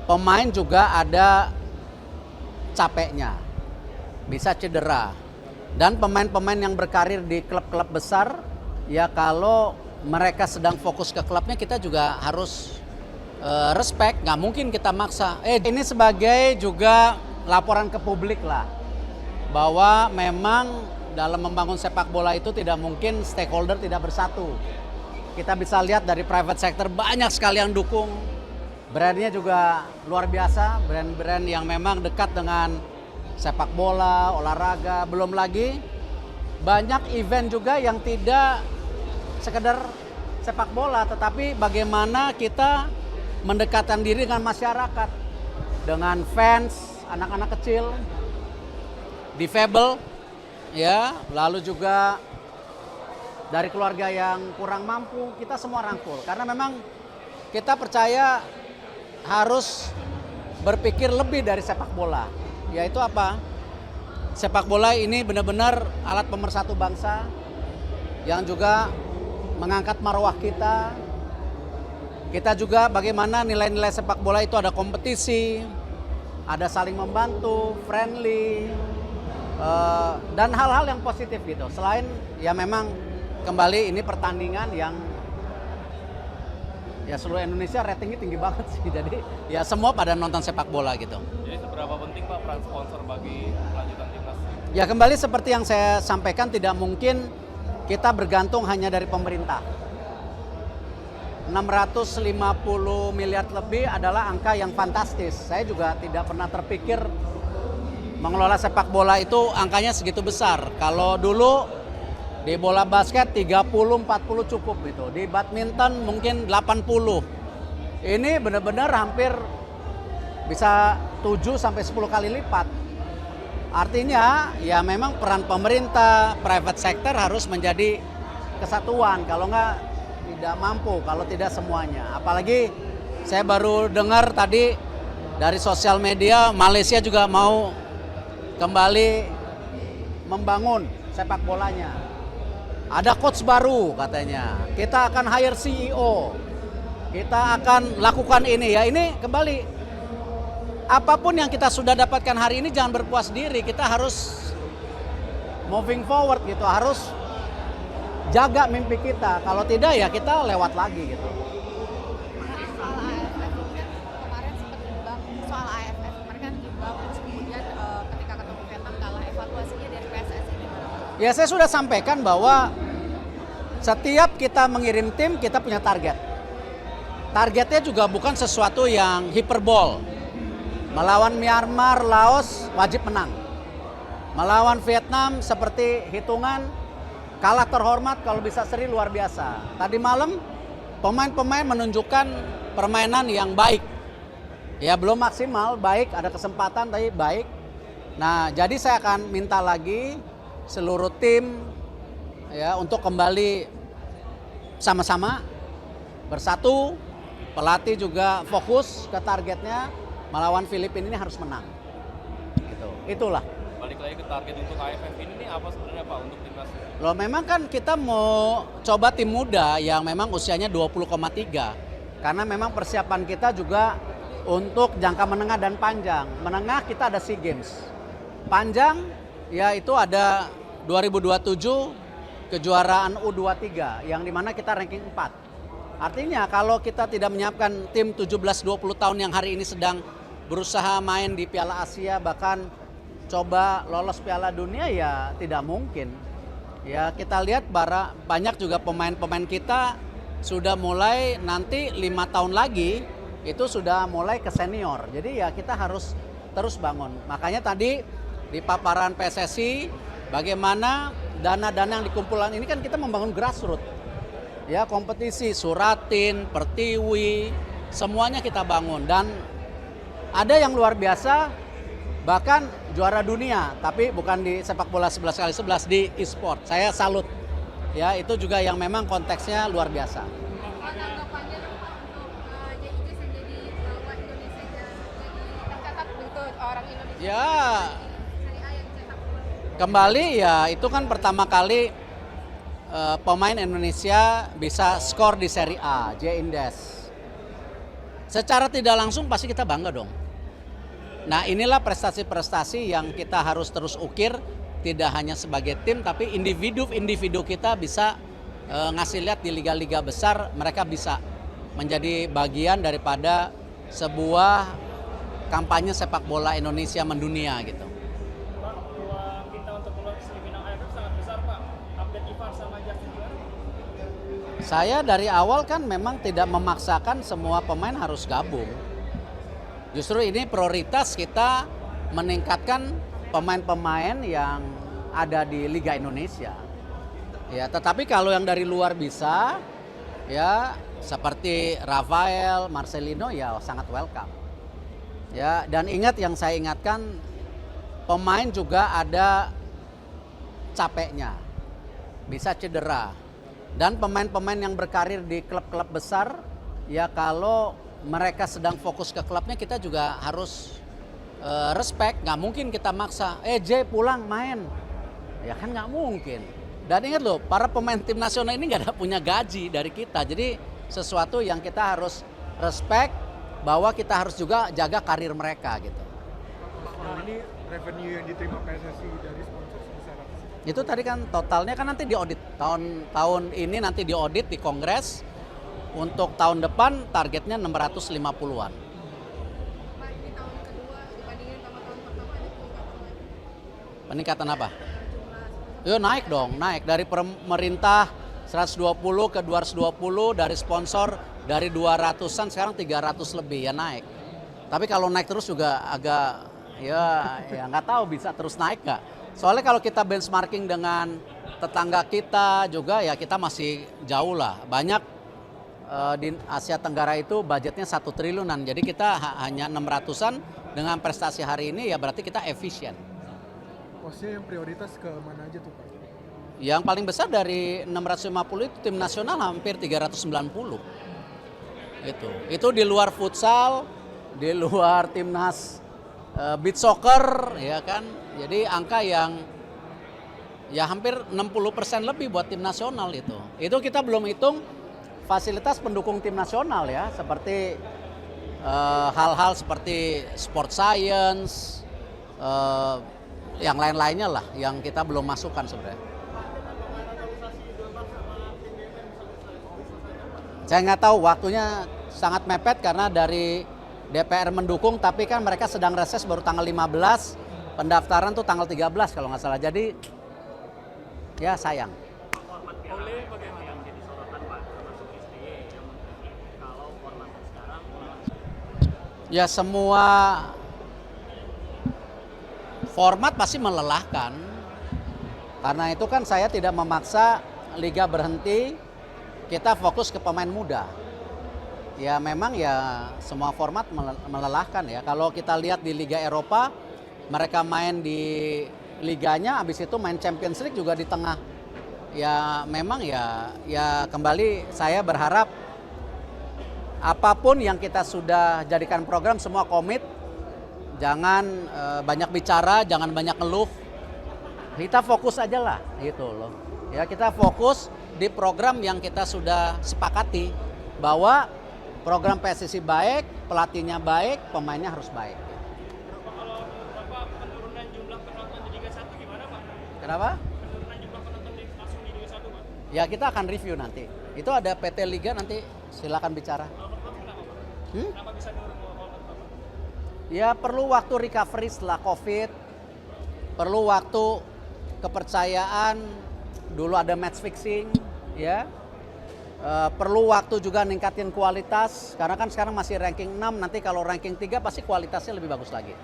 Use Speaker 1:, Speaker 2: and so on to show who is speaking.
Speaker 1: pemain juga ada capeknya, bisa cedera. Dan pemain-pemain yang berkarir di klub-klub besar, ya kalau mereka sedang fokus ke klubnya, kita juga harus respect, nggak mungkin kita maksa. Ini sebagai juga laporan ke publik lah, bahwa memang dalam membangun sepak bola itu tidak mungkin stakeholder tidak bersatu. Kita bisa lihat dari private sector banyak sekali yang dukung, brandnya juga luar biasa, brand-brand yang memang dekat dengan sepak bola, olahraga, belum lagi banyak event juga yang tidak sekedar sepak bola, tetapi bagaimana kita mendekatkan diri dengan masyarakat, dengan fans, anak-anak kecil, difabel, ya, lalu juga dari keluarga yang kurang mampu, kita semua rangkul. Karena memang kita percaya harus berpikir lebih dari sepak bola. Yaitu apa? Sepak bola ini benar-benar alat pemersatu bangsa yang juga mengangkat marwah kita. Kita juga bagaimana nilai-nilai sepak bola itu ada kompetisi, ada saling membantu, friendly, dan hal-hal yang positif gitu. Selain ya memang kembali ini pertandingan yang ya seluruh Indonesia ratingnya tinggi banget sih. Jadi ya semua pada nonton sepak bola gitu.
Speaker 2: Jadi seberapa penting Pak peran sponsor bagi kelanjutan timnas?
Speaker 1: Ya kembali seperti yang saya sampaikan, tidak mungkin kita bergantung hanya dari pemerintah. 650 miliar lebih adalah angka yang fantastis. Saya juga tidak pernah terpikir mengelola sepak bola itu angkanya segitu besar. Kalau dulu di bola basket 30-40 cukup gitu. Di badminton mungkin 80. Ini benar-benar hampir bisa 7-10 kali lipat. Artinya ya memang peran pemerintah, private sector harus menjadi kesatuan. Kalau nggak tidak mampu, kalau tidak semuanya. Apalagi saya baru dengar tadi dari sosial media, Malaysia juga mau kembali membangun sepak bolanya. Ada coach baru katanya. Kita akan hire CEO. Kita akan lakukan ini ya. Ini kembali apapun yang kita sudah dapatkan hari ini jangan berpuas diri. Kita harus moving forward gitu. Harus jaga mimpi kita. Kalau tidak ya kita lewat lagi gitu.
Speaker 3: Soal AFF kemarin sempat bimbang soal AFF kemarin kan bimbang, terus kemudian ketika ketemu Vietnam kalah, evaluasinya dari PSSI gimana?
Speaker 1: Ya saya sudah sampaikan bahwa setiap kita mengirim tim kita punya target. Targetnya juga bukan sesuatu yang hiperbol. Melawan Myanmar, Laos wajib menang. Melawan Vietnam seperti hitungan kalah terhormat, kalau bisa seri luar biasa. Tadi malam pemain-pemain menunjukkan permainan yang baik. Ya belum maksimal, baik, ada kesempatan tapi baik. Nah, jadi saya akan minta lagi seluruh tim ya untuk kembali sama-sama bersatu. Pelatih juga fokus ke targetnya, melawan Filipina ini harus menang. Gitu. Itulah.
Speaker 2: Balik lagi ke target untuk AFF ini nih apa sebenarnya Pak untuk timnas?
Speaker 1: Loh memang kan kita mau coba tim muda yang memang usianya 20,3. Karena memang persiapan kita juga untuk jangka menengah dan panjang. Menengah kita ada SEA Games. Panjang ya itu ada 2027 kejuaraan U23 yang dimana kita ranking 4. Artinya kalau kita tidak menyiapkan tim 17-20 tahun yang hari ini sedang berusaha main di Piala Asia, bahkan coba lolos Piala Dunia, ya tidak mungkin. Ya kita lihat banyak juga pemain-pemain kita sudah mulai nanti 5 tahun lagi itu sudah mulai ke senior. Jadi ya kita harus terus bangun. Makanya tadi di paparan PSSI bagaimana dana-dana yang dikumpulkan ini kan kita membangun grassroots. Ya kompetisi, Suratin, Pertiwi, semuanya kita bangun. Dan ada yang luar biasa, bahkan juara dunia, tapi bukan di sepak bola 11x11, di e-sport. Saya salut. Ya, itu juga yang memang konteksnya luar biasa.
Speaker 3: Tanggapannya untuk JIC jadi bahwa Indonesia jadi tercatat begitu orang Indonesia.
Speaker 1: Ya,
Speaker 3: Seri A yang cetak gol.
Speaker 1: kembali ya itu kan pertama kali pemain Indonesia bisa skor di Serie A, J Indes. Secara tidak langsung pasti kita bangga dong. Nah inilah prestasi-prestasi yang kita harus terus ukir, tidak hanya sebagai tim tapi individu kita bisa ngasih lihat di liga-liga besar mereka bisa menjadi bagian daripada sebuah kampanye sepak bola Indonesia mendunia gitu.
Speaker 4: Pak, peluang kita untuk lolos semifinal AFF sangat besar Pak. Update Ivar sama Justin gimana?
Speaker 1: Saya dari awal kan memang tidak memaksakan semua pemain harus gabung. Justru ini prioritas kita meningkatkan pemain-pemain yang ada di Liga Indonesia. Ya, tetapi kalau yang dari luar bisa, ya seperti Rafael, Marcelino ya sangat welcome. Ya, dan ingat yang saya ingatkan, pemain juga ada capeknya, bisa cedera. Dan pemain-pemain yang berkarir di klub-klub besar, ya kalau mereka sedang fokus ke klubnya kita juga harus respect. Nggak mungkin kita maksa, J pulang main. Ya kan nggak mungkin. Dan ingat loh, para pemain tim nasional ini nggak ada punya gaji dari kita. Jadi sesuatu yang kita harus respect, bahwa kita harus juga jaga karir mereka gitu.
Speaker 5: Ini revenue yang diterima PSSI dari sponsor sebesar apa sih?
Speaker 1: Itu tadi kan totalnya kan nanti diaudit. Tahun ini nanti diaudit di Kongres. Untuk tahun depan targetnya 650-an.
Speaker 3: Pak, ini tahun kedua dibandingin sama tahun pertama ada peningkatan lagi.
Speaker 1: Peningkatan apa?
Speaker 3: Jumlah
Speaker 1: Yo naik dong, naik dari pemerintah 120 ke 220, dari sponsor dari 200-an sekarang 300 lebih ya naik. Tapi kalau naik terus juga agak ya nggak tahu bisa terus naik nggak. Soalnya kalau kita benchmarking dengan tetangga kita juga ya kita masih jauh lah. Banyak di Asia Tenggara itu budgetnya 1 triliunan. Jadi kita hanya 600-an dengan prestasi hari ini ya berarti kita efisien.
Speaker 5: Posnya yang prioritas ke mana aja tuh Pak?
Speaker 1: Yang paling besar dari 650 itu tim nasional hampir 390. Itu di luar futsal, di luar timnas beach soccer ya kan. Jadi angka yang ya hampir 60% lebih buat tim nasional itu. Itu kita belum hitung fasilitas pendukung tim nasional ya, seperti hal-hal seperti sport science, yang lain-lainnya lah yang kita belum masukkan sebenarnya. Saya nggak tahu, waktunya sangat mepet karena dari DPR mendukung, tapi kan mereka sedang reses baru tanggal 15, pendaftaran tuh tanggal 13 kalau nggak salah. Jadi ya sayang.
Speaker 4: Oleh bagaimana yang jadi sorotan Pak termasuk SBY yang kalau format sekarang
Speaker 1: Ya semua format pasti melelahkan. Karena itu kan saya tidak memaksa liga berhenti, kita fokus ke pemain muda. Ya memang ya semua format melelahkan ya. Kalau kita lihat di Liga Eropa, mereka main di liganya, habis itu main Champions League juga di tengah. Ya memang ya kembali saya berharap apapun yang kita sudah jadikan program semua komit. Jangan banyak bicara, jangan banyak ngeluh. Kita fokus aja lah gitu loh. Ya kita fokus di program yang kita sudah sepakati bahwa program PSSI baik, pelatihnya baik, pemainnya harus baik.
Speaker 4: kalau Bapak penurunan jumlah penonton di Liga 1 gimana Pak?
Speaker 1: Kenapa?
Speaker 4: Penurunan jumlah penonton langsung di Liga 1 Pak?
Speaker 1: Ya kita akan review nanti. Itu ada PT Liga nanti silakan bicara.
Speaker 4: Kenapa Pak? Kenapa bisa nurun Bapak?
Speaker 1: Ya perlu waktu recovery setelah COVID, perlu waktu kepercayaan, dulu ada match fixing, ya. Perlu waktu juga ningkatin kualitas, karena kan sekarang masih ranking 6, nanti kalau ranking 3 pasti kualitasnya lebih bagus lagi.